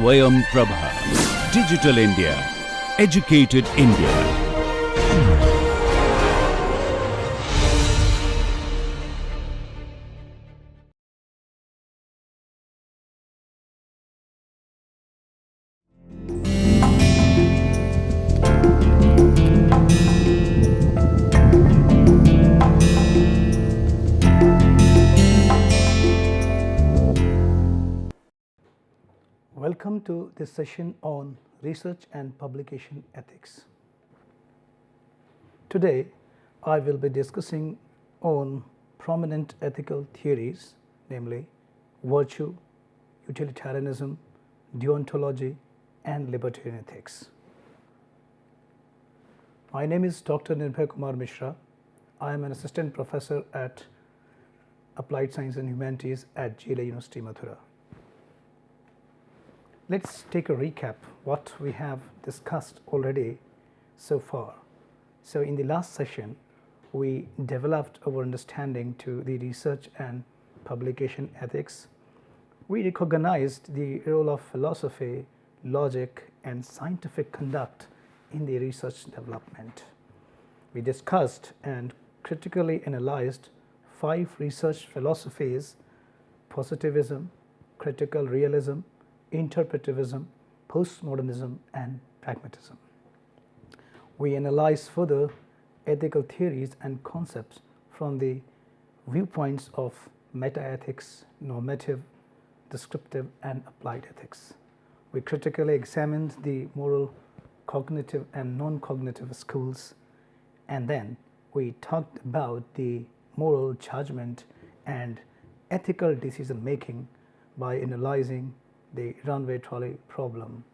SwayamPrabha. Digital India. Educated India. Welcome to this session on research and publication ethics. Today, I will be discussing on prominent ethical theories, namely virtue, utilitarianism, deontology, and libertarian ethics. My name is Dr. Nirbhay Kumar Mishra. I am an assistant professor at Applied Science and Humanities at GLA University, Mathura. Let's take a recap what we have discussed already so far. So in the last session, we developed our understanding to the research and publication ethics. We recognized the role of philosophy, logic, and scientific conduct in the research development. We discussed and critically analyzed 5 research philosophies: positivism, critical realism, interpretivism, postmodernism, and pragmatism. We analyze further ethical theories and concepts from the viewpoints of metaethics, normative, descriptive, and applied ethics. We critically examined the moral, cognitive, and non-cognitive schools, and then we talked about the moral judgment and ethical decision making by analyzing the runway trolley problem.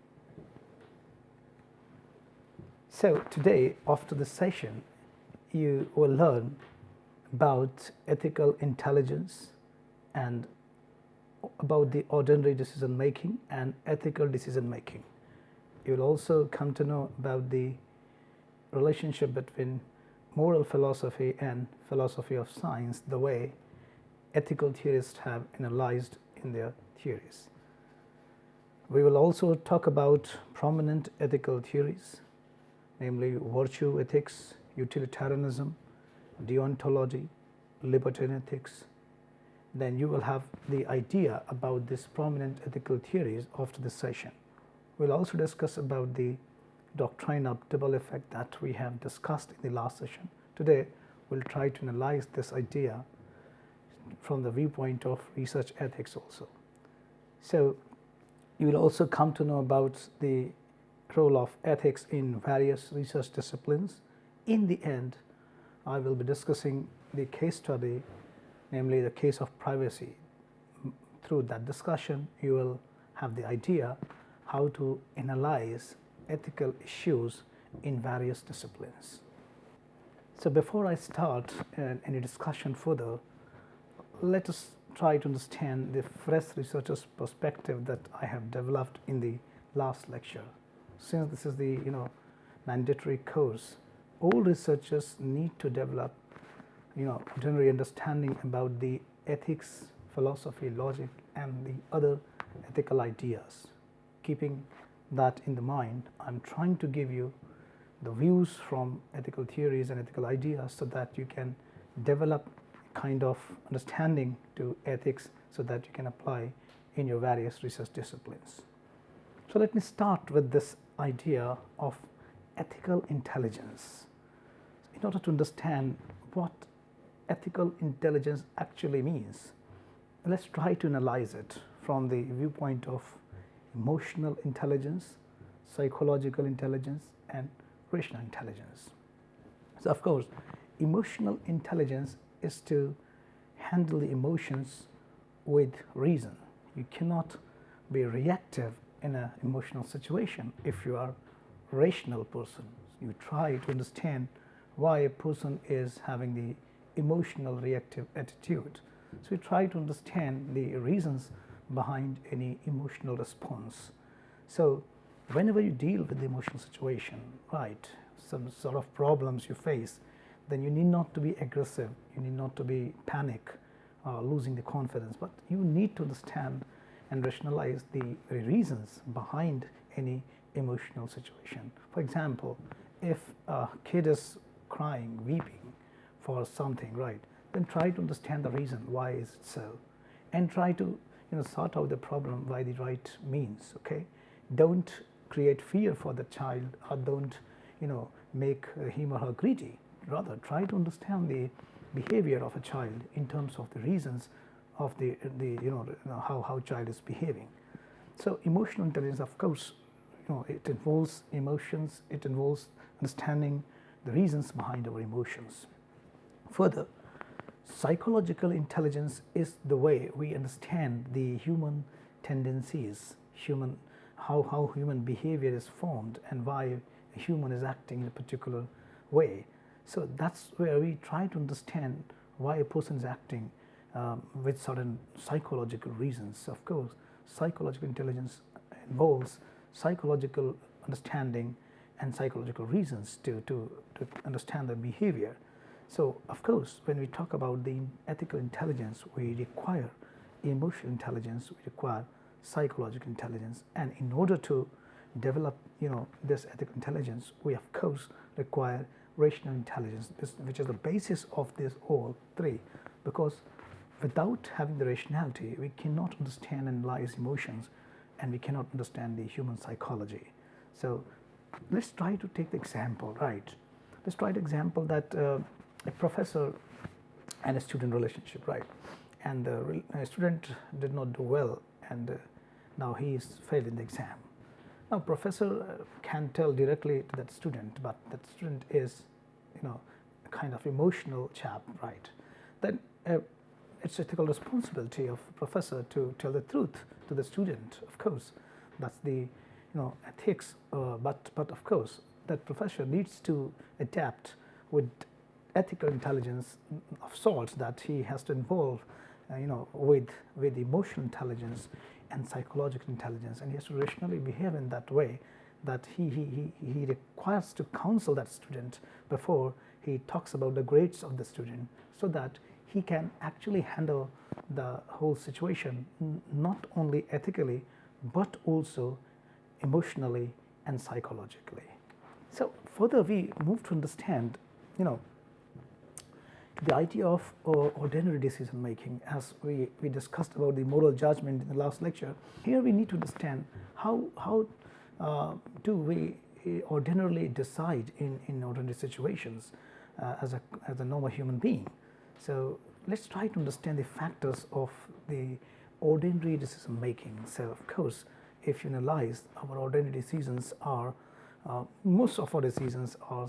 So today, after the session, you will learn about ethical intelligence and about the ordinary decision making and ethical decision making. You will also come to know about the relationship between moral philosophy and philosophy of science, the way ethical theorists have analyzed in their theories. We will also talk about prominent ethical theories, namely virtue ethics, utilitarianism, deontology, libertarian ethics. Then you will have the idea about these prominent ethical theories after this session. We will also discuss about the doctrine of double effect that we have discussed in the last session. Today, we will try to analyze this idea from the viewpoint of research ethics also. So, you will also come to know about the role of ethics in various research disciplines. In the end, I will be discussing the case study, namely the case of privacy. Through that discussion, you will have the idea how to analyze ethical issues in various disciplines. So before I start any discussion further, let us try to understand the fresh researcher's perspective that I have developed in the last lecture. Since this is the mandatory course, all researchers need to develop general understanding about the ethics, philosophy, logic, and the other ethical ideas. Keeping that in the mind, I'm trying to give you the views from ethical theories and ethical ideas so that you can develop kind of understanding to ethics so that you can apply in your various research disciplines. So let me start with this idea of ethical intelligence. In order to understand what ethical intelligence actually means, let's try to analyze it from the viewpoint of emotional intelligence, psychological intelligence, and rational intelligence. So of course, emotional intelligence is to handle the emotions with reason. You cannot be reactive in an emotional situation if you are a rational person. You try to understand why a person is having the emotional reactive attitude. So you try to understand the reasons behind any emotional response. So whenever you deal with the emotional situation, right, some sort of problems you face, then you need not to be aggressive, you need not to be panic, losing the confidence, but you need to understand and rationalize the very reasons behind any emotional situation. For example, if a kid is crying, weeping for something, right, then try to understand the reason why is it so, and try to sort out the problem by the right means. Okay, don't create fear for the child, or don't make him or her greedy. Rather, try to understand the behavior of a child in terms of the reasons of the how child is behaving. So emotional intelligence, of course, it involves emotions, it involves understanding the reasons behind our emotions. Further, psychological intelligence is the way we understand the human tendencies, how human behavior is formed, and why a human is acting in a particular way. So that's where we try to understand why a person is acting with certain psychological reasons. Of course, psychological intelligence involves psychological understanding and psychological reasons to understand the behavior. So, of course, when we talk about the ethical intelligence, we require emotional intelligence, we require psychological intelligence, and in order to develop this ethical intelligence, we of course require rational intelligence, which is the basis of this all three, because without having the rationality, we cannot understand and analyze emotions, and we cannot understand the human psychology. So let's try to take the example, right? Let's try the example that a professor and a student relationship, right? And the student did not do well, and now he is failed in the exam. Now, professor can tell directly to that student, but that student is, a kind of emotional chap, right? Then it's ethical responsibility of professor to tell the truth to the student. Of course, that's the ethics. But of course, that professor needs to adapt with ethical intelligence of sorts, that he has to involve, with emotional intelligence and psychological intelligence, and he has to rationally behave in that way, that he requires to counsel that student before he talks about the grades of the student, so that he can actually handle the whole situation not only ethically but also emotionally and psychologically. So further we move to understand the idea of ordinary decision making, as we discussed about the moral judgment in the last lecture. Here we need to understand how do we ordinarily decide in ordinary situations as a normal human being. So let's try to understand the factors of the ordinary decision making. So of course, if you analyze, our ordinary decisions are most of our decisions are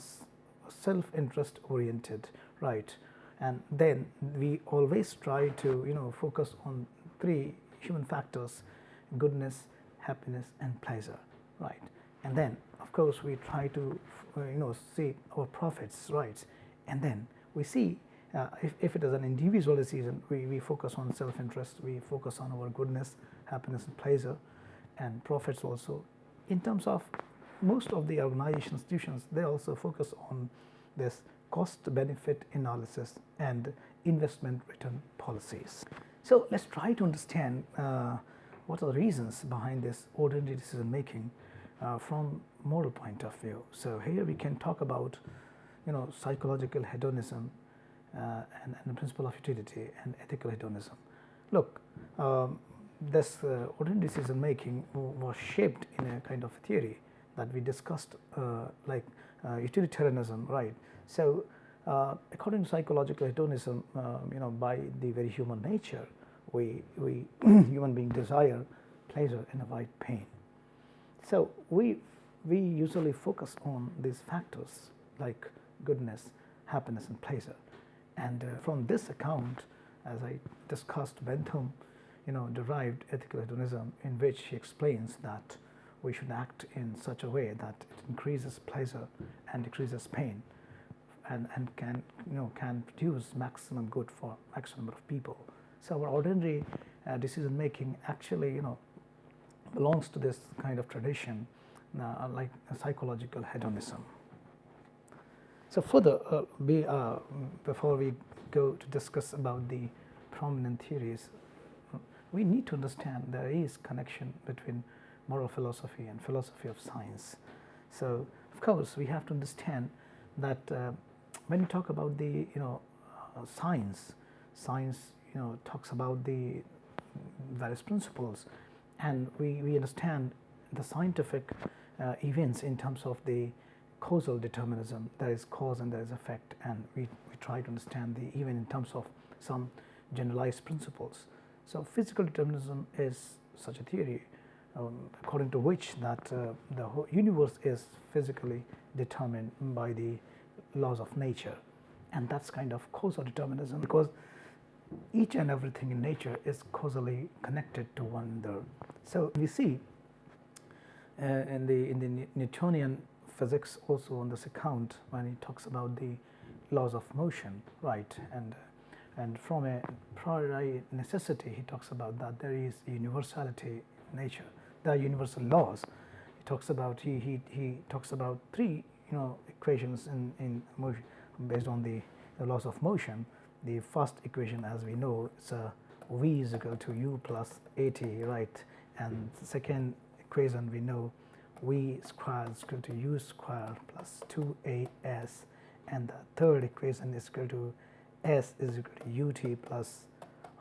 self-interest oriented, right? And then we always try to focus on three human factors: goodness, happiness, and pleasure, right? And then of course we try to see our profits, right? And then we see if it is an individual decision, we focus on self-interest, we focus on our goodness, happiness, and pleasure, and profits also. In terms of most of the organization institutions, they also focus on this cost-benefit analysis and investment return policies. So let's try to understand what are the reasons behind this ordinary decision making from moral point of view. So here we can talk about psychological hedonism and the principle of utility, and ethical hedonism. Look, this ordinary decision making was shaped in a kind of theory that we discussed, like utilitarianism, right? So according to psychological hedonism, by the very human nature, we human beings desire pleasure and avoid pain. So we usually focus on these factors like goodness, happiness, and pleasure. And from this account, as I discussed, Bentham derived ethical hedonism, in which he explains that we should act in such a way that it increases pleasure and decreases pain, and can produce maximum good for maximum number of people. So our ordinary decision making actually belongs to this kind of tradition, like psychological hedonism. So further, before we go to discuss about the prominent theories, we need to understand there is connection between moral philosophy and philosophy of science. So of course we have to understand that when we talk about the science talks about the various principles, and we understand the scientific events in terms of the causal determinism. There is cause and there is effect, and we try to understand the even in terms of some generalized principles. So physical determinism is such a theory according to which that the whole universe is physically determined by the laws of nature, and that's kind of causal determinism, because each and everything in nature is causally connected to one another. So we see in the Newtonian physics also on this account, when he talks about the laws of motion, right, and from a priori necessity he talks about that there is universality in nature, there are universal laws. He talks about he talks about three equations in motion based on the laws of motion. The first equation, as we know, is v is equal to u plus at, right, and the second equation we know v squared is equal to u squared plus 2as, and the third equation is equal to s is equal to ut plus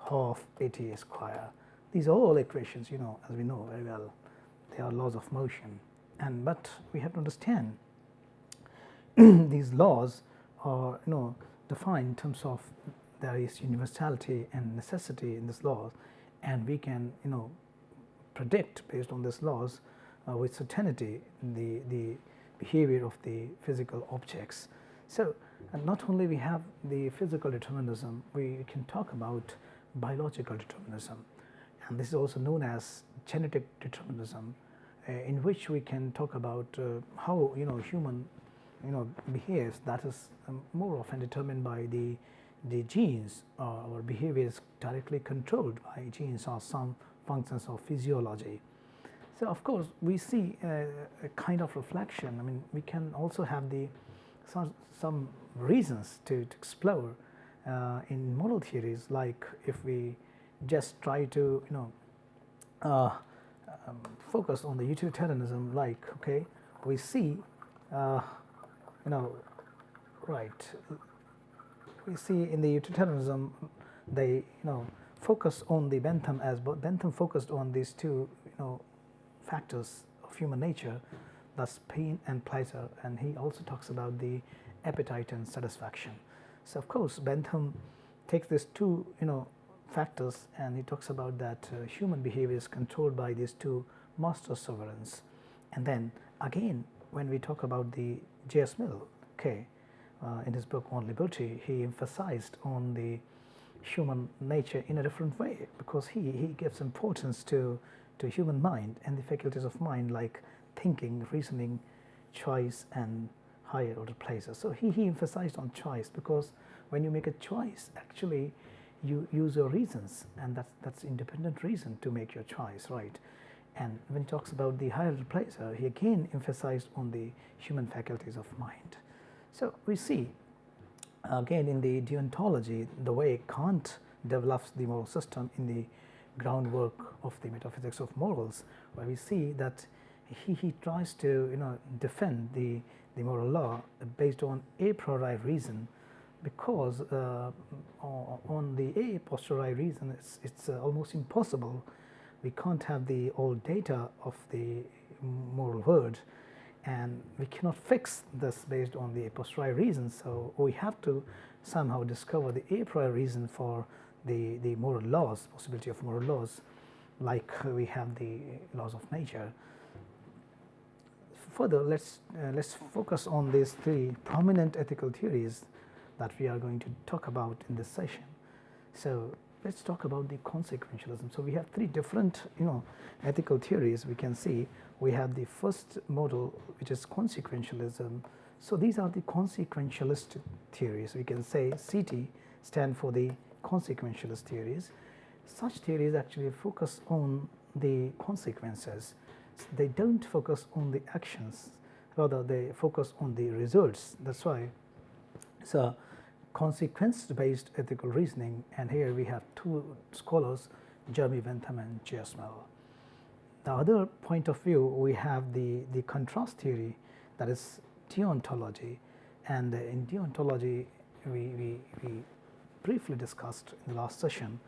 half at square. These are all equations, as we know very well, they are laws of motion. And but we have to understand these laws are defined in terms of there is universality and necessity in these laws, and we can predict based on these laws with certainty the behavior of the physical objects. So not only we have the physical determinism, we can talk about biological determinism, and this is also known as genetic determinism, in which we can talk about how human behaves, that is more often determined by the genes. Our behavior is directly controlled by genes or some functions of physiology. So of course we see a kind of reflection. I mean, we can also have some reasons to explore in moral theories, like if we just try to focus on the utilitarianism, like we see right, we see in the utilitarianism they focus on the Bentham, as Bentham focused on these two factors of human nature, thus pain and pleasure, and he also talks about the appetite and satisfaction. So of course Bentham takes these two factors, and he talks about that human behavior is controlled by these two master sovereigns. And then again, when we talk about the J.S. Mill, in his book on liberty, he emphasized on the human nature in a different way, because he gives importance to human mind and the faculties of mind, like thinking, reasoning, choice, and higher order pleasure. So he emphasized on choice, because when you make a choice, actually you use your reasons, and that's independent reason to make your choice, right? And when he talks about the higher order pleasure, he again emphasized on the human faculties of mind. So we see again in the deontology the way Kant develops the moral system in the groundwork of the metaphysics of morals, where we see that he tries to defend the moral law based on a priori reason, because on the a posteriori reason it's almost impossible. We can't have the all data of the moral world, and we cannot fix this based on the a posteriori reason. So we have to somehow discover the a priori reason for the moral laws, possibility of moral laws, like we have the laws of nature. Further, let's focus on these three prominent ethical theories that we are going to talk about in this session. So let's talk about the consequentialism. So we have three different ethical theories. We can see we have the first model, which is consequentialism. So these are the consequentialist theories. We can say CT stand for the consequentialist theories. Such theories actually focus on the consequences. They don't focus on the actions, rather they focus on the results. That's why it's a consequence based ethical reasoning, and here we have two scholars Jeremy Bentham and J.S. Mill. The other point of view, we have the contrast theory, that is deontology, and in deontology we briefly discussed in the last session.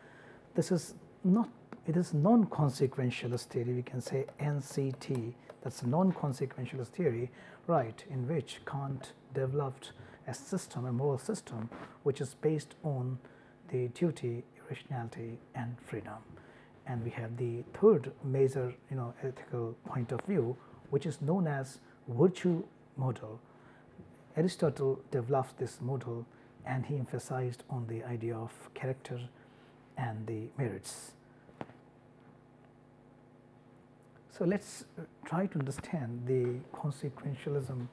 This is not, it is non-consequentialist theory, we can say NCT, that's a non-consequentialist theory, right, in which Kant developed a system, a moral system, which is based on the duty, rationality and freedom. And we have the third major ethical point of view, which is known as virtue model. Aristotle developed this model and he emphasized on the idea of character and the merits. So let's try to understand the consequentialism,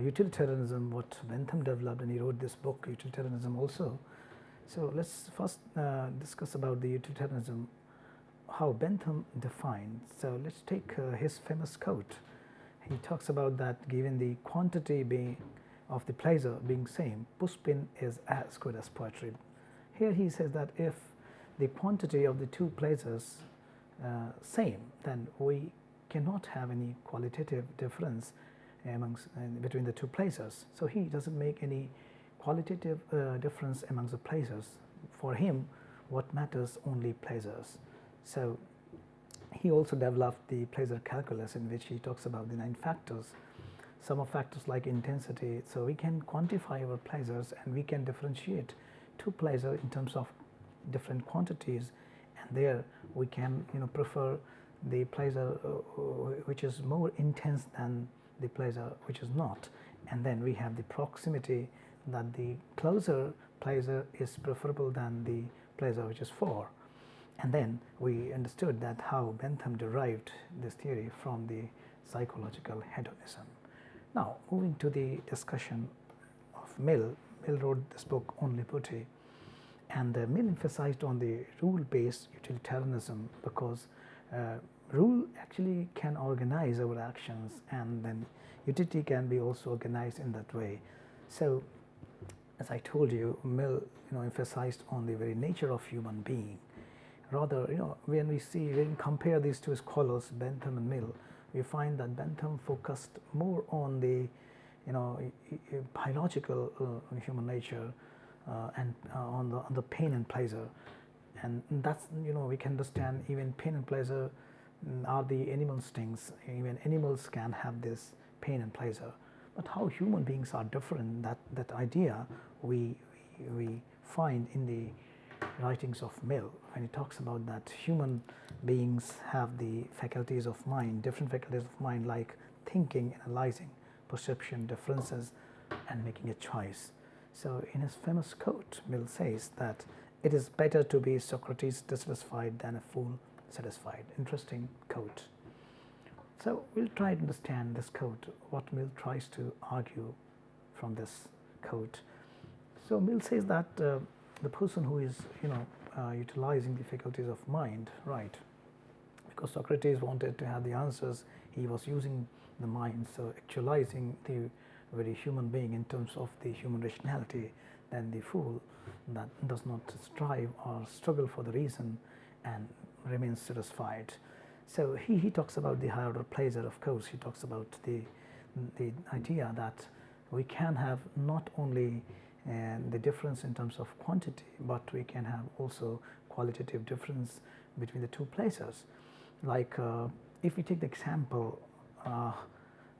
utilitarianism, what Bentham developed, and he wrote this book, Utilitarianism also. So let's first discuss about the utilitarianism, how Bentham defined. So let's take his famous quote. He talks about that given the quantity being of the pleasure being same, Pushpin is as good as poetry. Here he says that if the quantity of the two pleasures same, then we cannot have any qualitative difference between the two pleasures. So he doesn't make any qualitative difference amongst the pleasures. For him, what matters only pleasures. So he also developed the pleasure calculus, in which he talks about the 9 factors. Some of factors like intensity, so we can quantify our pleasures and we can differentiate two pleasure in terms of different quantities, and there we can prefer the pleasure which is more intense than the pleasure which is not. And then we have the proximity, that the closer pleasure is preferable than the pleasure which is far. And then we understood that how Bentham derived this theory from the psychological hedonism. Now moving to the discussion of Mill. Mill wrote this book on liberty, and Mill emphasized on the rule-based utilitarianism, because rule actually can organize our actions, and then utility can be also organized in that way. So as I told you, Mill emphasized on the very nature of human being. Rather, when we compare these two scholars, Bentham and Mill, we find that Bentham focused more on the biological human nature and on the pain and pleasure, and that's we can understand even pain and pleasure are the animal instincts. Even animals can have this pain and pleasure, but how human beings are different, that idea we find in the writings of Mill, when he talks about that human beings have the faculties of mind, different faculties of mind, like thinking, analyzing, perception, differences, and making a choice. So in his famous quote, Mill says that it is better to be Socrates dissatisfied than a fool satisfied. Interesting quote. So we'll try to understand this quote, what Mill tries to argue from this quote. So Mill says that the person who is utilizing the faculties of mind, right, because Socrates wanted to have the answers, he was using the mind, so actualizing the very human being in terms of the human rationality, then the fool that does not strive or struggle for the reason and remains satisfied. So he talks about the higher order pleasure. Of course, he talks about the idea that we can have not only the difference in terms of quantity, but we can have also qualitative difference between the two pleasures. Like if we take the example,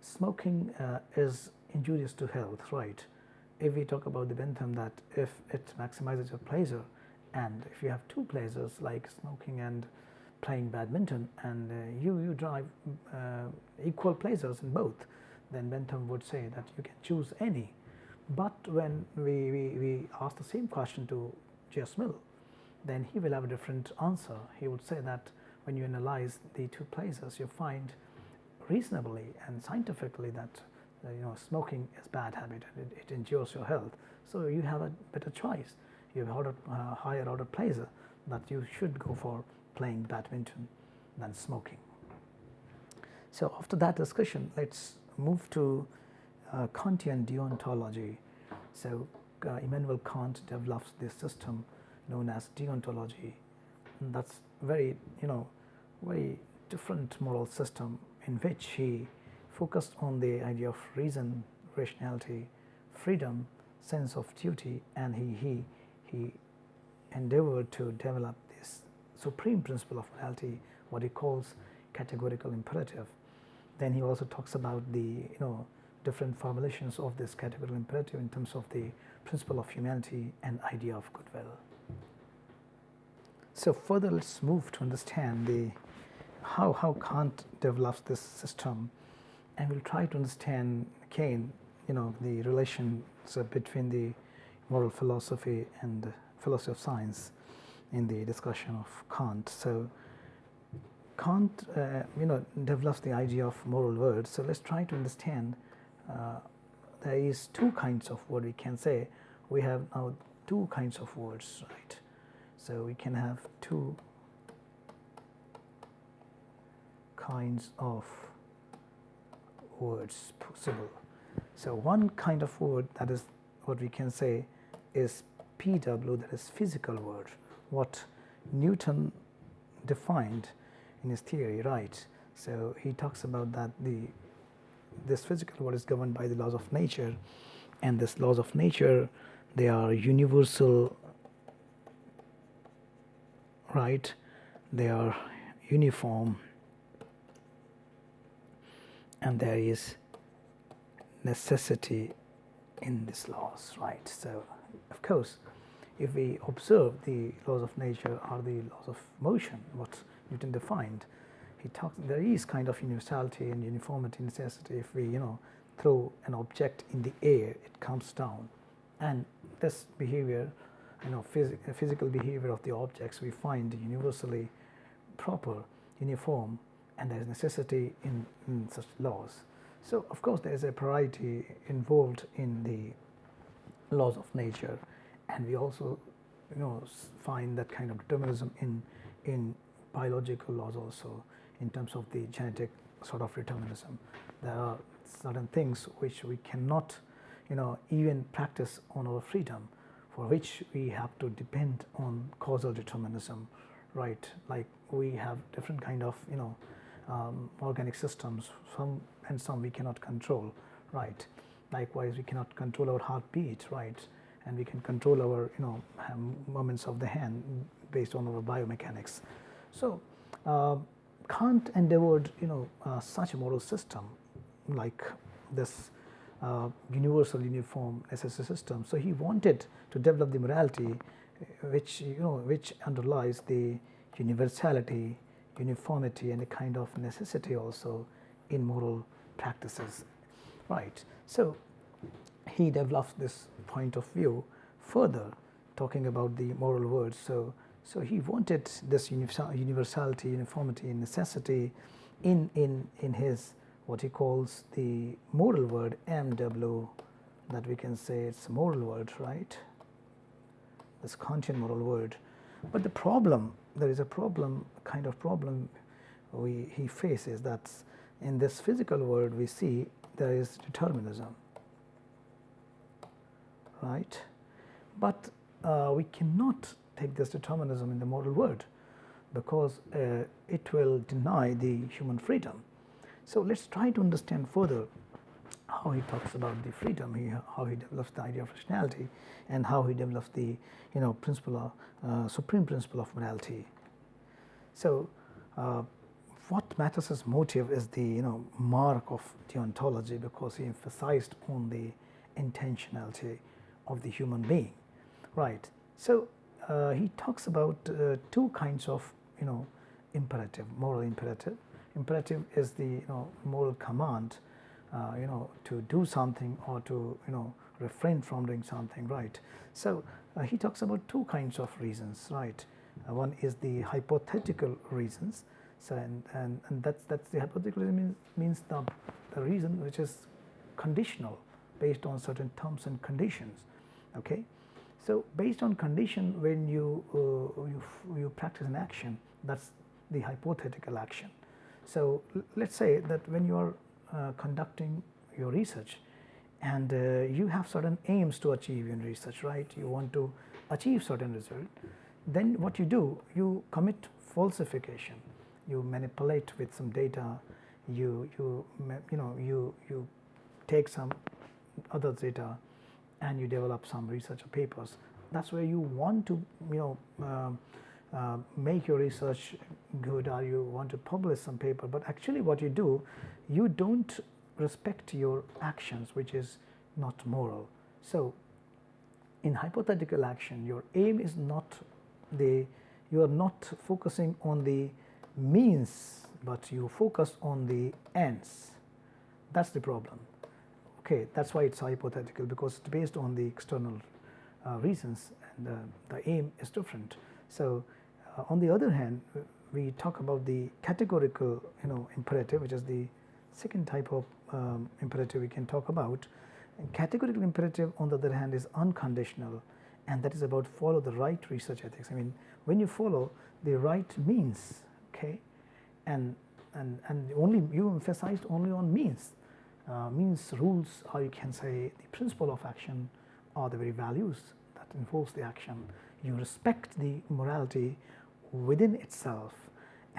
smoking is injurious to health, right? If we talk about the Bentham, that if it maximizes your pleasure, and if you have two pleasures like smoking and playing badminton, and you drive equal pleasures in both, then Bentham would say that you can choose any. But when we ask the same question to J.S. Mill, then he will have a different answer. He would say that when you analyze the two pleasures, you find reasonably and scientifically that smoking is bad habit and it injures your health. So you have a better choice. You have a higher order pleasure, that you should go for playing badminton than smoking. So after that discussion, let's move to Kantian deontology. So Immanuel Kant develops this system known as deontology. and that's very, very different moral system in which he focused on the idea of reason, rationality, freedom, sense of duty, and he endeavored to develop this supreme principle of morality, what he calls categorical imperative. Then he also talks about the different formulations of this categorical imperative in terms of the principle of humanity and idea of goodwill. So further, let's move to understand the how Kant develops this system, and we'll try to understand again the relations between the moral philosophy and philosophy of science in the discussion of Kant. So Kant develops the idea of moral words. So let's try to understand. There is two kinds of what we can say. We have now two kinds of words, right? So we can have two kinds of words possible. So one kind of word, that is what we can say is PW, that is physical word, what Newton defined in his theory, right? So he talks about that this physical world is governed by the laws of nature, and these laws of nature, they are universal, right? They are uniform, and there is necessity in these laws, right? So of course, if we observe the laws of nature or the laws of motion, what Newton defined, he talks, there is kind of universality and uniformity, necessity. If we throw an object in the air, it comes down, and this behavior, physical behavior of the objects, we find universally proper, uniform, and there is necessity in such laws. So of course there is a priority involved in the laws of nature, and we also find that kind of determinism in biological laws also, in terms of the genetic sort of determinism. There are certain things which we cannot even practice on our freedom, for which we have to depend on causal determinism, right? Like we have different kind of organic systems, some we cannot control, right? Likewise, we cannot control our heartbeat, right? And we can control our movements of the hand based on our biomechanics. So Kant endeavored such a moral system like this universal, uniform, necessary system. So he wanted to develop the morality which underlies the universality, uniformity, and a kind of necessity also in moral practices, right? So he developed this point of view further, talking about the moral words. So he wanted this universality, uniformity, and necessity in his what he calls the moral word, MW, that we can say it's a moral word, right? This Kantian moral word. But the problem, there is a problem, kind of problem he faces, that in this physical world we see there is determinism, right? But we cannot take this determinism in the moral world, because it will deny the human freedom. So let's try to understand further how he talks about the freedom, how he develops the idea of rationality, and how he develops the principle of, supreme principle of morality. So what matters as motive is the mark of deontology, because he emphasized on the intentionality of the human being, right? So he talks about two kinds of imperative, moral imperative. Imperative is the moral command, to do something or to refrain from doing something, right? So he talks about two kinds of reasons, right? One is the hypothetical reasons. So and that's the hypothetical reason means the reason which is conditional, based on certain terms and conditions. Okay, so based on condition, when you practice an action, that's the hypothetical action. So let's say that when you are conducting your research, and you have certain aims to achieve in research, right? You want to achieve certain result, then what you do, you commit falsification, you manipulate with some data, you take some other data and you develop some research papers. That's where you want to make your research good, or you want to publish some paper, but actually what you do, you don't respect your actions, which is not moral. So in hypothetical action, your aim is not you are not focusing on the means, but you focus on the ends. That's the problem. Okay, that's why it's hypothetical, because it's based on the external reasons, and the aim is different. So on the other hand, we talk about the categorical imperative, which is the second type of imperative we can talk about. And categorical imperative, on the other hand, is unconditional, and that is about follow the right research ethics. I mean, when you follow the right means, okay, and only you emphasized only on means, means rules, or you can say the principle of action, or the very values that enforce the action. You respect the morality within itself,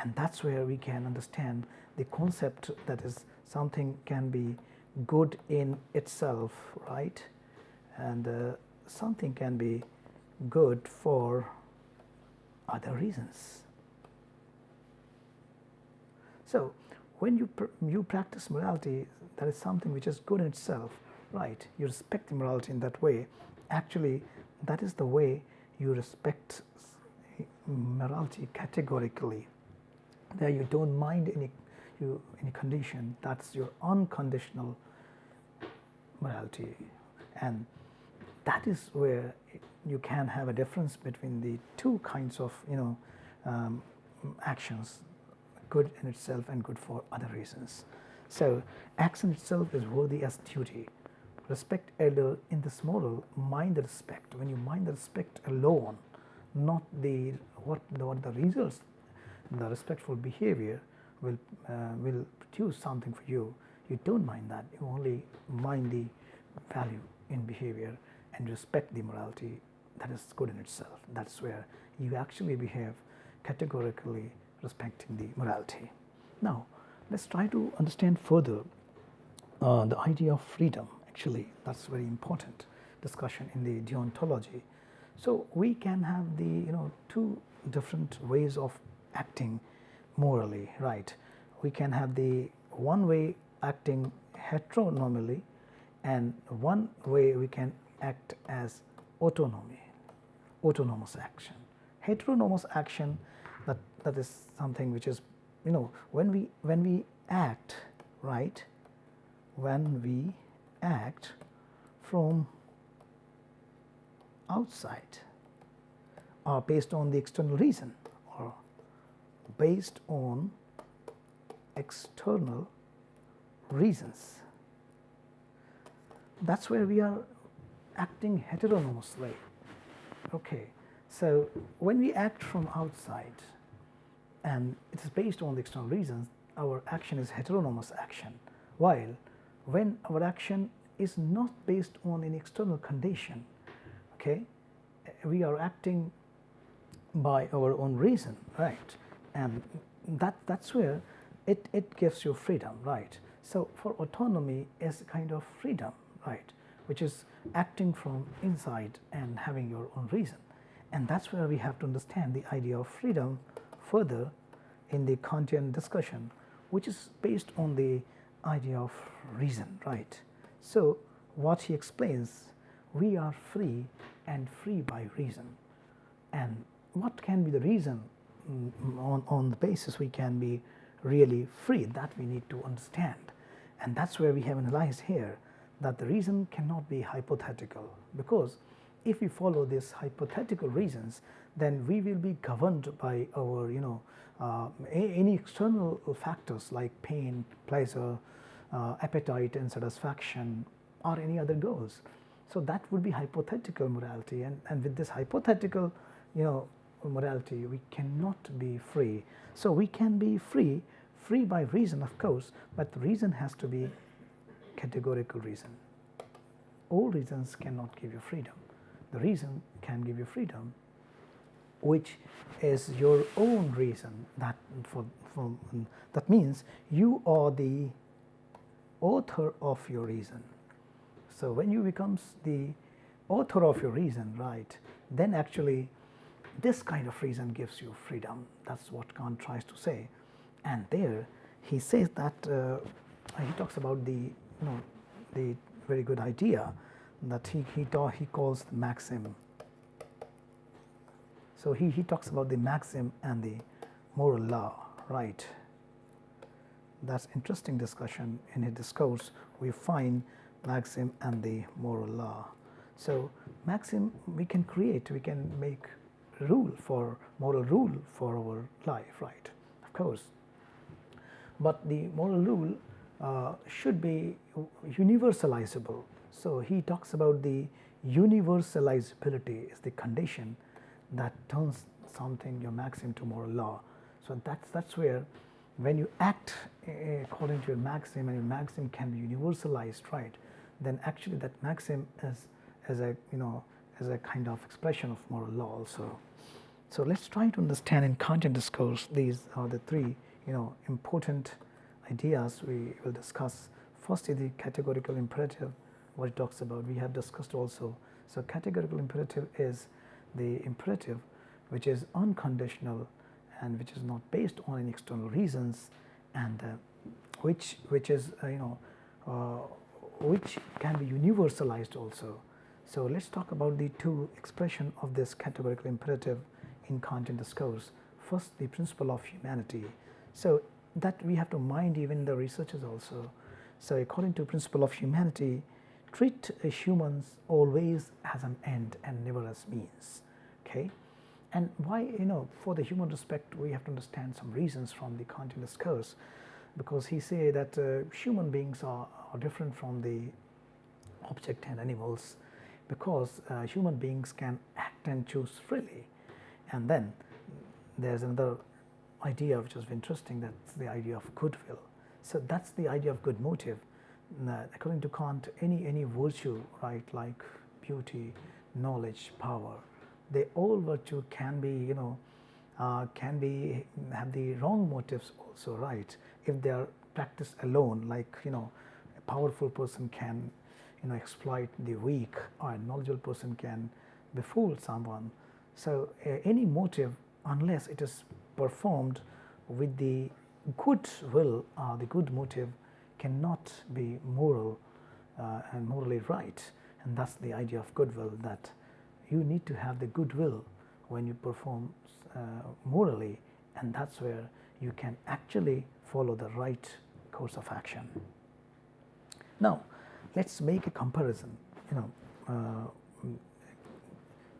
and that's where we can understand the concept that is something can be good in itself, right, and something can be good for other reasons. So when you practice morality, that is something which is good in itself, right, you respect the morality in that way. Actually, that is the way you respect morality categorically. There you don't mind any condition. That's your unconditional morality, and that is where you can have a difference between the two kinds of actions, good in itself and good for other reasons. So action itself is worthy as duty. Respect elder in this moral, mind the respect. When you mind the respect alone, not what the results, the respectful behavior will produce something for you. You don't mind that. You only mind the value in behavior and respect the morality that is good in itself. That's where you actually behave categorically, respecting the morality. Now, let's try to understand further the idea of freedom. Actually, that's very important discussion in the deontology. So we can have the two different ways of acting morally, right? We can have the one way acting heteronomally, and one way we can act as autonomous action. Heteronomous action, that is something which is when we act, right, when we act from outside, or based on the external reason, or based on external reasons, that's where we are acting heteronomously. Okay, so when we act from outside and it is based on the external reasons, our action is heteronomous action, while when our action is not based on any external condition, okay, we are acting by our own reason, right, and that's where it gives you freedom, right. So for autonomy is a kind of freedom, right, which is acting from inside and having your own reason, and that's where we have to understand the idea of freedom further in the Kantian discussion, which is based on the idea of reason, right. So what he explains, we are free and free by reason, and what can be the reason on the basis we can be really free, that we need to understand, and that's where we have analyzed here that the reason cannot be hypothetical, because if we follow these hypothetical reasons, then we will be governed by our any external factors like pain, pleasure, appetite and satisfaction, or any other goals. So that would be hypothetical morality, and with this hypothetical morality we cannot be free. So we can be free by reason, of course, but the reason has to be categorical reason. All reasons cannot give you freedom. The reason can give you freedom which is your own reason. That means you are the author of your reason. So when you becomes the author of your reason, right, then actually this kind of reason gives you freedom. That's what Kant tries to say. And there he says that he talks about the very good idea that he calls the maxim. So he talks about the maxim and the moral law, right. That's interesting discussion. In his discourse we find maxim and the moral law. So maxim we can make moral rule for our life, right, of course. But the moral rule should be universalizable. So he talks about the universalizability is the condition that turns something, your maxim, to moral law. So that's where when you act according to your maxim, and your maxim can be universalized, right, then actually that maxim is as a kind of expression of moral law also. So let's try to understand in Kantian discourse. These are the three important ideas we will discuss. First is the categorical imperative, what it talks about. We have discussed also. So categorical imperative is the imperative which is unconditional and which is not based on any external reasons, and which can be universalized also. So let's talk about the two expression of this categorical imperative in Kantian discourse. First, the principle of humanity. So that we have to mind even the researchers also. So according to principle of humanity, treat humans always as an end and never as means. Okay, and why, for the human respect we have to understand some reasons from the Kantian discourse, because he say that human beings are different from the object and animals, because human beings can act and choose freely. And then there's another idea which is interesting, that's the idea of goodwill. So that's the idea of good motive. According to Kant, any virtue, right, like beauty, knowledge, power, all virtue can be have the wrong motives also, right, if they are practiced alone. Like a powerful person can exploit the weak, or a knowledgeable person can befool someone. So any motive, unless it is performed with the good will, the good motive, cannot be moral and morally right. And that's the idea of goodwill, that you need to have the goodwill when you perform morally, and that's where you can actually follow the right course of action. Now let's make a comparison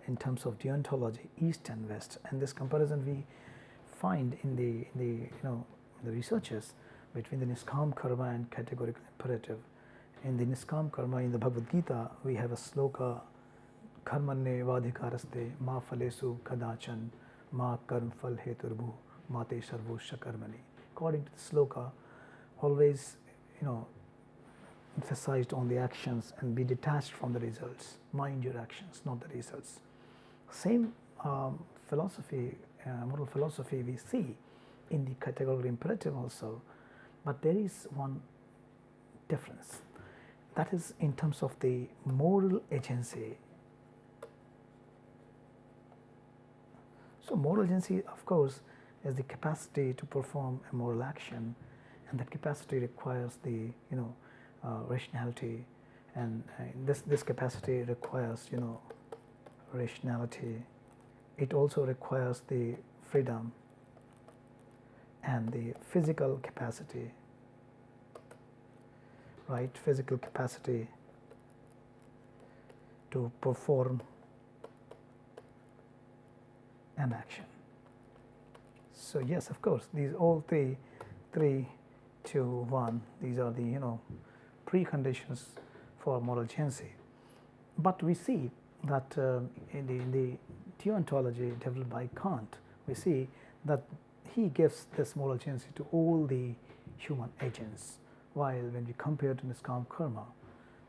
in terms of deontology, East and West, and this comparison we find in the researches between the niskam karma and categorical imperative. In the niskam karma, in the Bhagavad Gita, we have a sloka, karmanne vadhikaraste ma phalesu kadachan ma karm phal heturbu mate sarvusha karmani. According to the sloka, always emphasized on the actions and be detached from the results. Mind your actions, not the results. Same philosophy, moral philosophy we see in the categorical imperative also, but there is one difference. That is in terms of the moral agency. So moral agency, of course, is the capacity to perform a moral action, and that capacity requires the rationality, and this capacity requires rationality. It also requires the freedom and the physical capacity, right? Physical capacity to perform an action. So yes, of course, these all three, 2, 1, these are the preconditions for moral agency. But we see that in the deontology developed by Kant, we see that he gives this moral agency to all the human agents, while when we compare to niskam karma,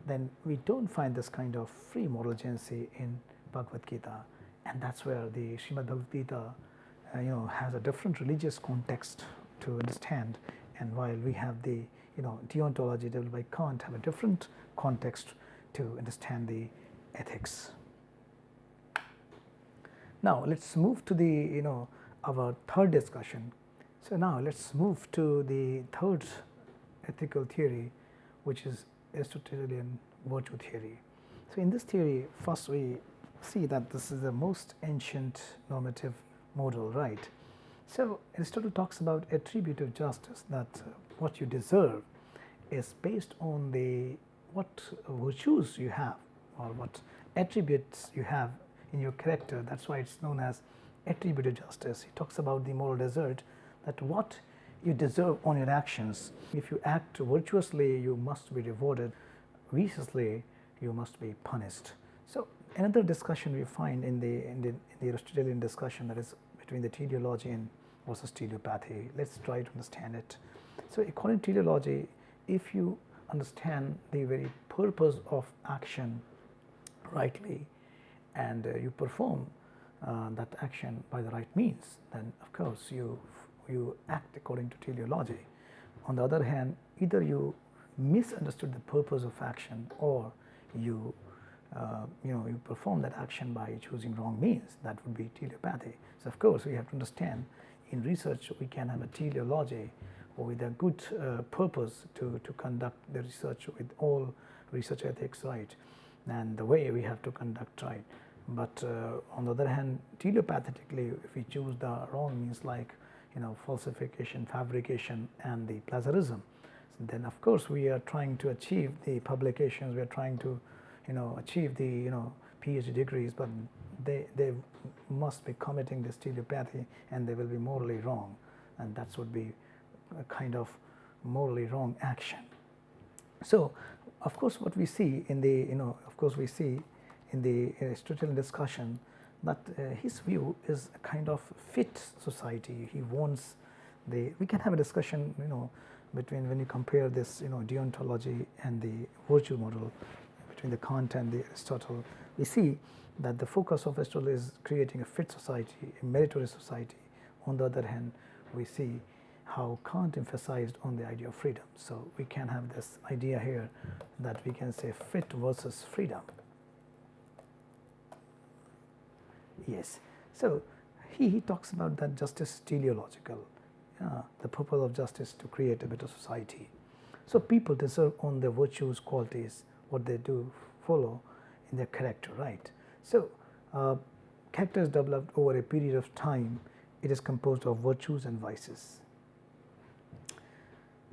then we don't find this kind of free moral agency in Bhagavad Gita. and that's where the Srimad Bhagavad Gita has a different religious context to understand, and while we have the deontology developed by Kant have a different context to understand the ethics. Now let's move to the our third discussion. So now let's move to the third ethical theory, which is Aristotelian virtue theory. So in this theory, first we see that this is the most ancient normative model, right? So Aristotle talks about attributive justice, that what you deserve is based on what virtues you have or what attributes you have in your character. That's why it's known as attributive justice. He talks about the moral desert, that what you deserve on your actions. If you act virtuously, you must be rewarded. Viciously, you must be punished. So another discussion we find in the Aristotelian discussion, that is between the teleology and versus teleopathy. Let's try to understand it. So according to teleology, if you understand the very purpose of action rightly, and you perform that action by the right means, then of course you act according to teleology. On the other hand, either you misunderstood the purpose of action, or you perform that action by choosing wrong means. That would be teleopathy. So of course we have to understand, in research we can have a teleology with a good purpose to conduct the research with all research ethics right, and the way we have to conduct right. But on the other hand, teleopathically, if we choose the wrong means, like falsification, fabrication, and the plagiarism, then of course we are trying to achieve the publications, we are trying to achieve the PhD degrees, but they must be committing this teleopathy, and they will be morally wrong, and that would be a kind of morally wrong action. So of course what we see in the Aristotelian discussion, that his view is a kind of fit society. He wants we can have a discussion between, when you compare this deontology and the virtue model between the Kant and the Aristotle, we see that the focus of Aristotle is creating a fit society, a meritorious society. On the other hand, we see how Kant emphasized on the idea of freedom. So we can have this idea here that we can say fit versus freedom. Yes, so he talks about that justice is teleological. The purpose of justice to create a better society. So people deserve on their virtues, qualities, what they do follow in their character, right? So character is developed over a period of time. It is composed of virtues and vices.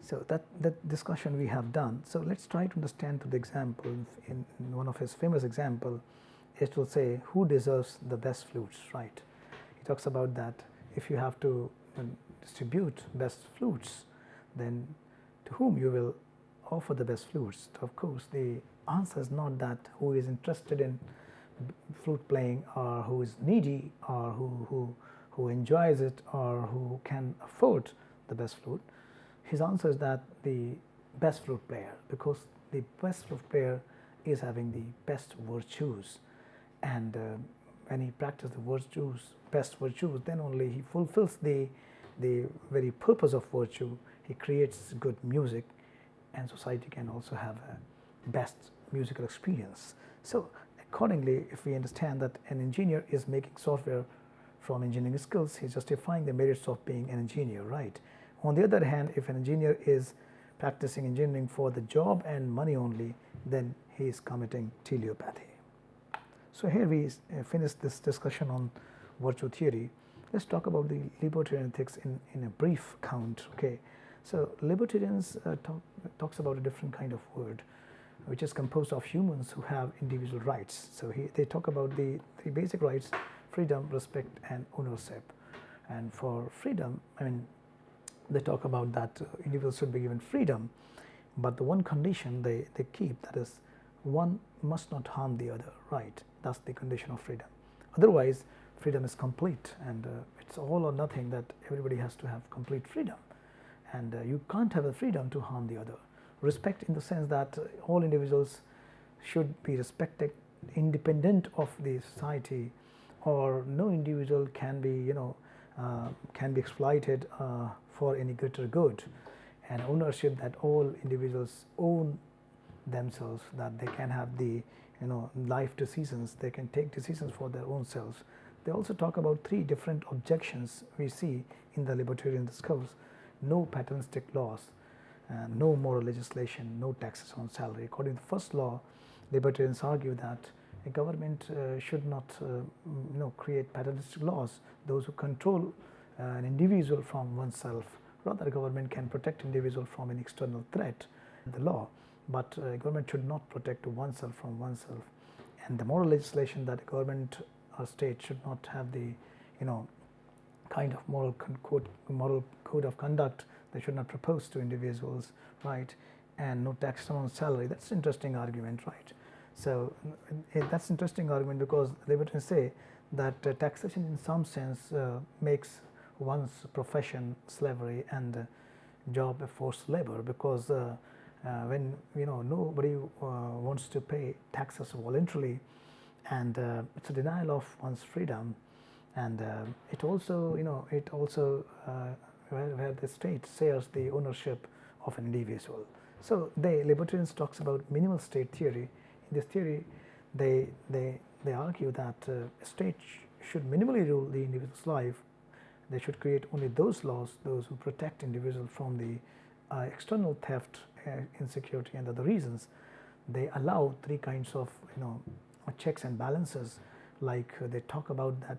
So that discussion we have done. So let's try to understand to the example. In one of his famous example, it will say, who deserves the best flutes, right? He talks about that if you have to distribute best flutes, then to whom you will offer the best flutes. Of course, the answer is not that who is interested in flute playing, or who is needy, or who enjoys it, or who can afford the best flute. His answer is that the best flute player, because the best flute player is having the best virtues, and when he practices the best virtues, then only he fulfills the very purpose of virtue. He creates good music, and society can also have a best musical experience. So accordingly, if we understand that an engineer is making software from engineering skills, he's justifying the merits of being an engineer, right? On the other hand, if an engineer is practicing engineering for the job and money only, then he is committing teleopathy. So here we finish this discussion on virtue theory. Let's talk about the libertarian ethics in a brief count. Okay, so libertarians talks about a different kind of word, which is composed of humans who have individual rights. So they talk about the three basic rights: freedom, respect, and ownership. And for freedom, they talk about that individuals should be given freedom, but the one condition they keep, that is, one must not harm the other, right? That's the condition of freedom. Otherwise, freedom is complete, and it's all or nothing, that everybody has to have complete freedom, and you can't have the freedom to harm the other. Respect in the sense that all individuals should be respected independent of the society or no individual can be can be exploited for any greater good, and ownership, that all individuals own themselves, that they can have the life decisions, they can take decisions for their own selves. They also talk about three different objections we see in the libertarian discourse: no paternalistic laws, no moral legislation, no taxes on salary. According to the first law, libertarians argue that a government should not create paternalistic laws, those who control an individual from oneself. Rather, a government can protect individual from an external threat, the law, but government should not protect oneself from oneself. And the moral legislation, that a government or state should not have the kind of moral code of conduct, they should not propose to individuals, right? And no tax on salary. That's an interesting argument, right? So that's an interesting argument, because libertarians say that taxation in some sense makes one's profession slavery and job a forced labor, because when nobody wants to pay taxes voluntarily, and it's a denial of one's freedom, and it also where the state shares the ownership of an individual. So the libertarians talks about minimal state theory. In this theory, they argue that a state should minimally rule the individual's life. They should create only those laws, those who protect individuals from the external theft, insecurity, and other reasons. They allow three kinds of checks and balances, like they talk about that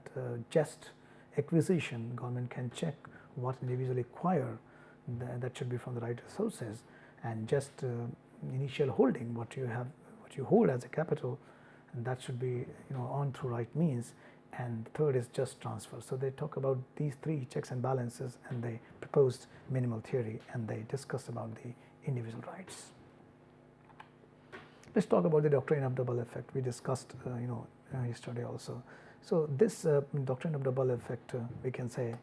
just acquisition, government can check what individual acquire, that should be from the right sources, and just initial holding, what you hold as a capital, and that should be on through right means. And third is just transfer. So they talk about these three checks and balances, and they proposed minimal theory, and they discuss about the individual rights. Let's talk about the doctrine of double effect. We discussed yesterday also. So this doctrine of double effect, we can say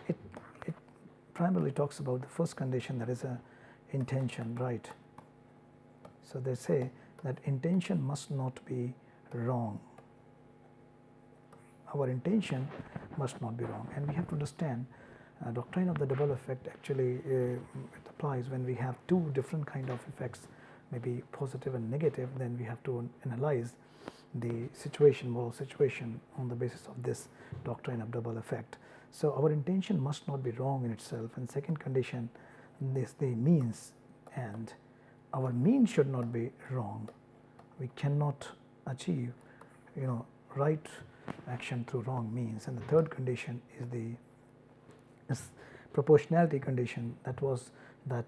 it primarily talks about the first condition, that is a intention, right? So they say that intention must not be wrong. Our intention must not be wrong, and we have to understand doctrine of the double effect. Actually it applies when we have two different kind of effects, maybe positive and negative. Then we have to analyze the situation, moral situation, on the basis of this doctrine of double effect. So our intention must not be wrong in itself, and second condition is the means, and our means should not be wrong. We cannot achieve right action through wrong means. And the third condition is the proportionality condition, that was that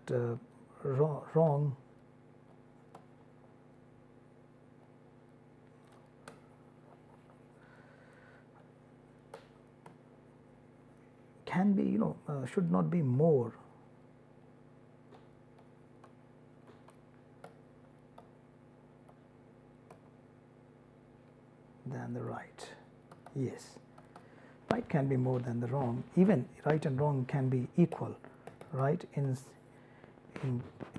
wrong can be should not be more than the right. Yes, right can be more than the wrong. Even right and wrong can be equal, right? In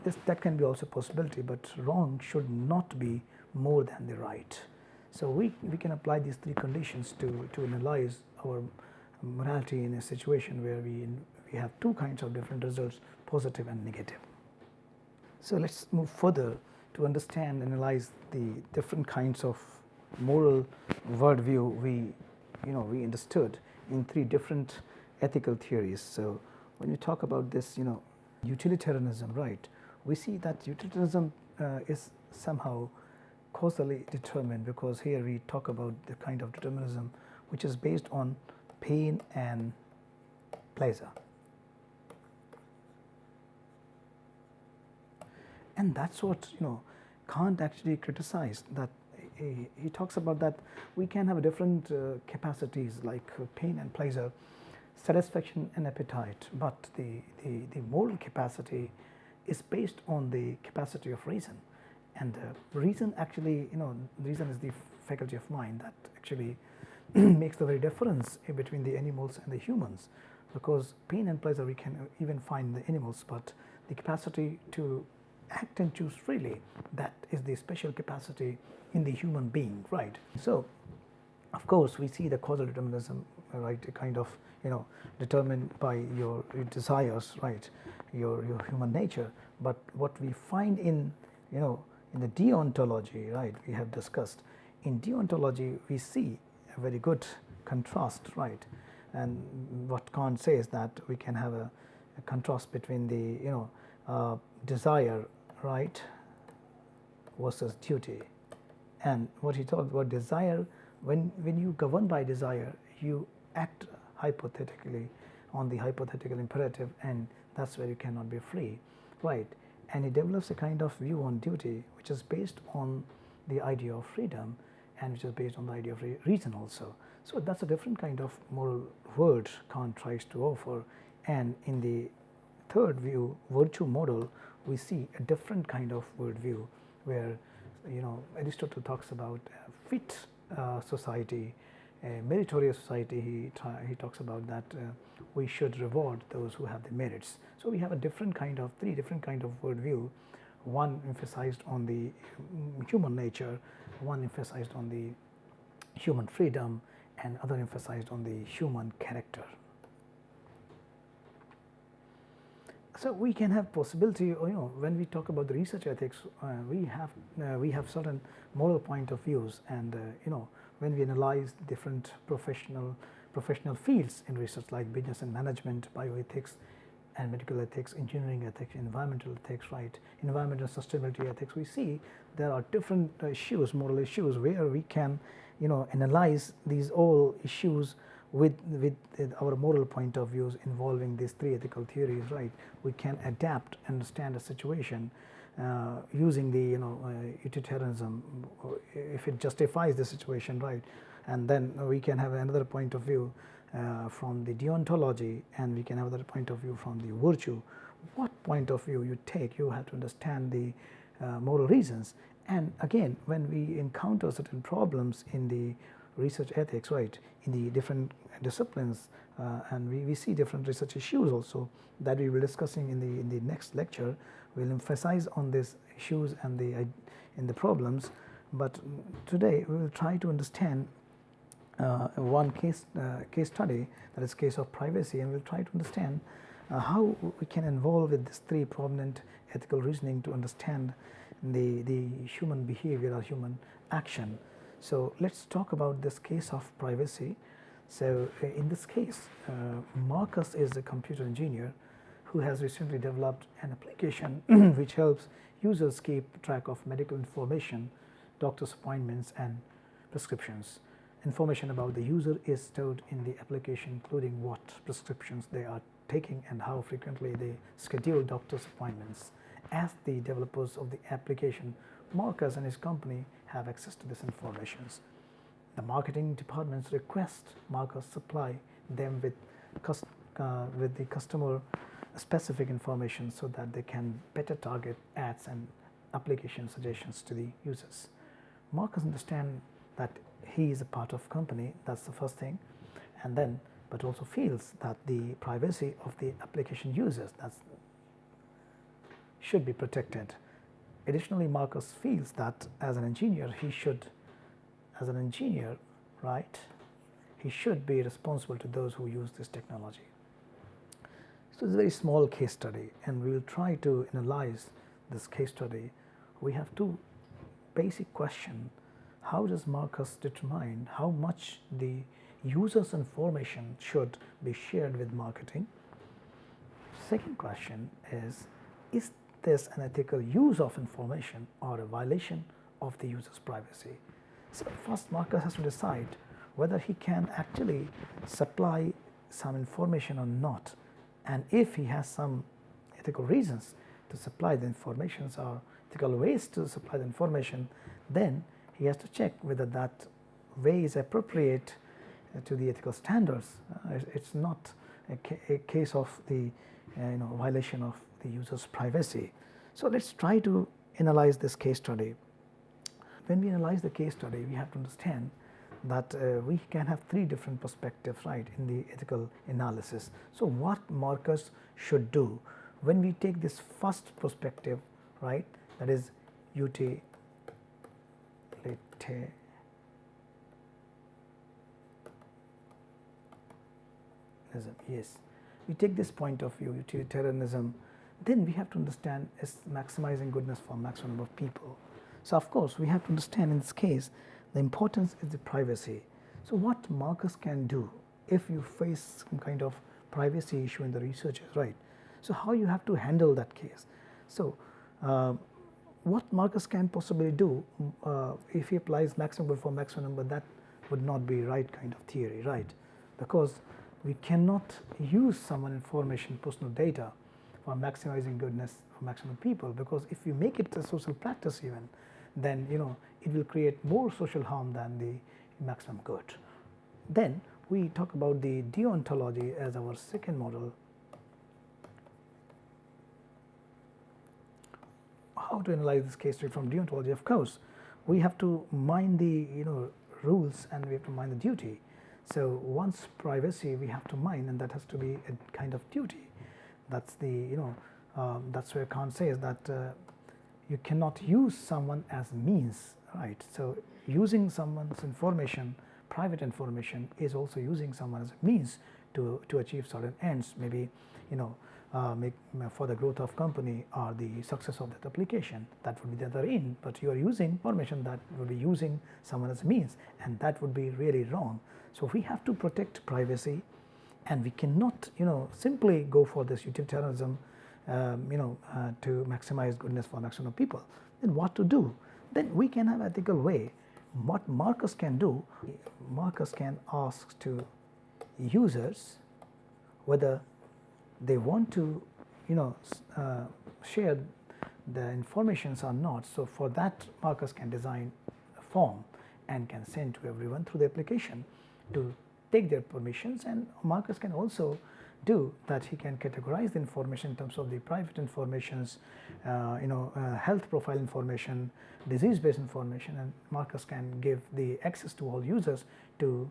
this, that can be also a possibility, but wrong should not be more than the right. So we can apply these three conditions to analyze our morality in a situation where we have two kinds of different results, positive and negative. So let's move further to understand, analyze the different kinds of moral worldview we understood in three different ethical theories. So when we talk about this utilitarianism, right, we see that utilitarianism is somehow causally determined, because here we talk about the kind of determinism which is based on pain and pleasure, and that's what Kant actually criticized, that he talks about that we can have different capacities like pain and pleasure, satisfaction and appetite, but the moral capacity is based on the capacity of reason. And reason actually, reason is the faculty of mind that actually makes the very difference between the animals and the humans, because pain and pleasure we can even find in the animals, but the capacity to act and choose freely. That is the special capacity in the human being, right? So, of course, we see the causal determinism, right, kind of, determined by your desires, right, your human nature. But what we find in, in the deontology, right, we have discussed. In deontology, we see a very good contrast, right, and what Kant says that we can have a contrast between the, desire, right, versus duty. And what he talks about desire, when you govern by desire, you act hypothetically on the hypothetical imperative, and that's where you cannot be free, right? And he develops a kind of view on duty which is based on the idea of freedom and which is based on the idea of reason also. So that's a different kind of moral world Kant tries to offer. And in the third view, virtue model, we see a different kind of worldview where, Aristotle talks about a fit society, a meritorious society. He talks about that we should reward those who have the merits. So we have a different kind of, three different kind of worldview. One emphasized on the human nature, one emphasized on the human freedom, and other emphasized on the human character. So we can have possibility, when we talk about the research ethics, we have certain moral point of views, and when we analyze different professional fields in research like business and management, bioethics and medical ethics, engineering ethics, environmental ethics, right, environmental sustainability ethics, we see there are different issues, moral issues, where we can analyze these all issues with our moral point of views involving these three ethical theories, right. We can adapt, understand a situation using the utilitarianism if it justifies the situation, right. And then we can have another point of view from the deontology, and we can have another point of view from the virtue. What point of view you take, you have to understand the moral reasons. And again, when we encounter certain problems in the research ethics, right, in the different disciplines, and we see different research issues also that we will be discussing in the next lecture. We will emphasize on these issues and the problems, but today we will try to understand one case study, that is case of privacy, and we will try to understand how we can involve with these three prominent ethical reasoning to understand the human behavior or human action. So let's talk about this case of privacy. So in this case, Marcus is a computer engineer who has recently developed an application which helps users keep track of medical information, doctor's appointments and prescriptions. Information about the user is stored in the application, including what prescriptions they are taking and how frequently they schedule doctor's appointments. As the developers of the application, Marcus and his company have access to this information. The marketing departments request Marcus supply them with the customer specific information so that they can better target ads and application suggestions to the users. Marcus understands that he is a part of company, that's the first thing, and then but also feels that the privacy of the application users should be protected. Additionally, Marcus feels that as an engineer, right, he should be responsible to those who use this technology. So it's a very small case study, and we will try to analyze this case study. We have two basic questions. How does Marcus determine how much the user's information should be shared with marketing? Second question is this an ethical use of information or a violation of the user's privacy? So first, Marcus has to decide whether he can actually supply some information or not, and if he has some ethical reasons to supply the information or ethical ways to supply the information, then he has to check whether that way is appropriate to the ethical standards. It's not a case of the violation of the user's privacy. So let's try to analyze this case study. When we analyze the case study, we have to understand that we can have three different perspectives, right, in the ethical analysis. So what Marcus should do when we take this first perspective, right? That is utilitarianism. Yes, we take this point of view, utilitarianism, then we have to understand is maximizing goodness for maximum number of people. So of course we have to understand in this case the importance is the privacy. So what Marcus can do if you face some kind of privacy issue in the research, right? So how you have to handle that case. So what Marcus can possibly do if he applies maximum good for maximum number, that would not be right kind of theory, right? Because we cannot use someone information, personal data for maximizing goodness for maximum people, because if you make it a social practice even, then it will create more social harm than the maximum good. Then we talk about the deontology as our second model. How to analyze this case straight from deontology? Of course, we have to mind the rules and we have to mind the duty. So once privacy we have to mind, and that has to be a kind of duty. That's the that's where Kant says that you cannot use someone as means, right? So using someone's information, private information, is also using someone as a means to achieve certain ends, maybe make for the growth of company or the success of that application. That would be the other end, but you are using information that would be using someone as a means, and that would be really wrong. So we have to protect privacy, and we cannot simply go for this utilitarianism to maximize goodness for maximum people. Then what to do? Then we can have ethical way. What Marcus can do, Marcus can ask to users whether they want to share the informations or not. So for that, Marcus can design a form and can send to everyone through the application to take their permissions. And Marcus can also do that, he can categorize the information in terms of the private informations, health profile information, disease based information, and Marcus can give the access to all users to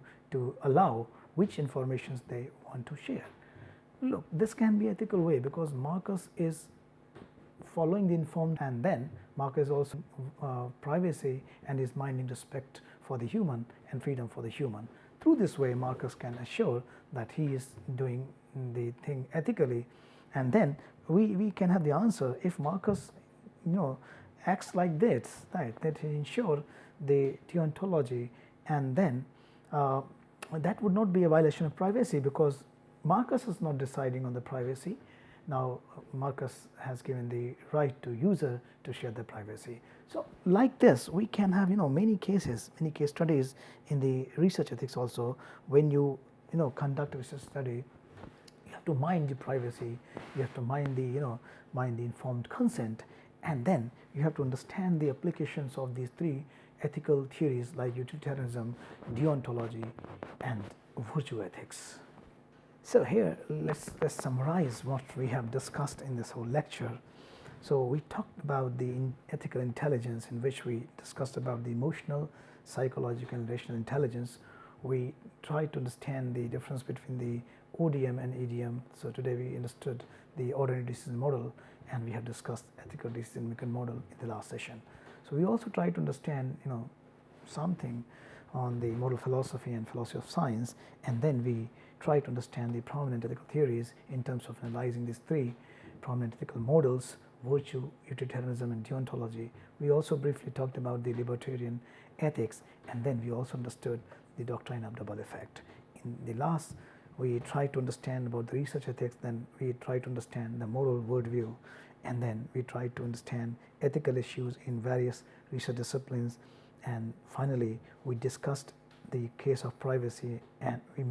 allow which informations they want to share. Look, this can be ethical way because Marcus is following the informed, and then Marcus is also privacy and is minding respect for the human and freedom for the human. Through this way, Marcus can assure that he is doing the thing ethically, and then we can have the answer if Marcus acts like this, right, that he ensure the deontology, and then that would not be a violation of privacy because Marcus is not deciding on the privacy. Now Marcus has given the right to user to share the privacy. So like this we can have many cases, many case studies in the research ethics also. When you conduct a research study, you have to mind the privacy, you have to mind the informed consent, and then you have to understand the applications of these three ethical theories like utilitarianism, deontology, and virtue ethics. So here let's summarize what we have discussed in this whole lecture. So we talked about the ethical intelligence, in which we discussed about the emotional, psychological, and rational intelligence. We tried to understand the difference between the ODM and EDM. So today we understood the ordinary decision model, and we have discussed ethical decision making model in the last session. So we also tried to understand something on the moral philosophy and philosophy of science, and then we try to understand the prominent ethical theories in terms of analyzing these three prominent ethical models: virtue, utilitarianism, and deontology. We also briefly talked about the libertarian ethics, and then we also understood the doctrine of double effect. In the last, we tried to understand about the research ethics, then we tried to understand the moral worldview, and then we tried to understand ethical issues in various research disciplines, and finally we discussed the case of privacy, and we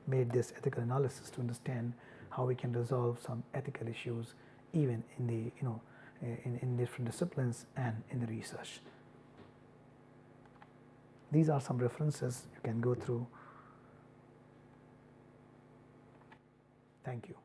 made this ethical analysis to understand how we can resolve some ethical issues even in the in different disciplines and in the research. These are some references you can go through. Thank you.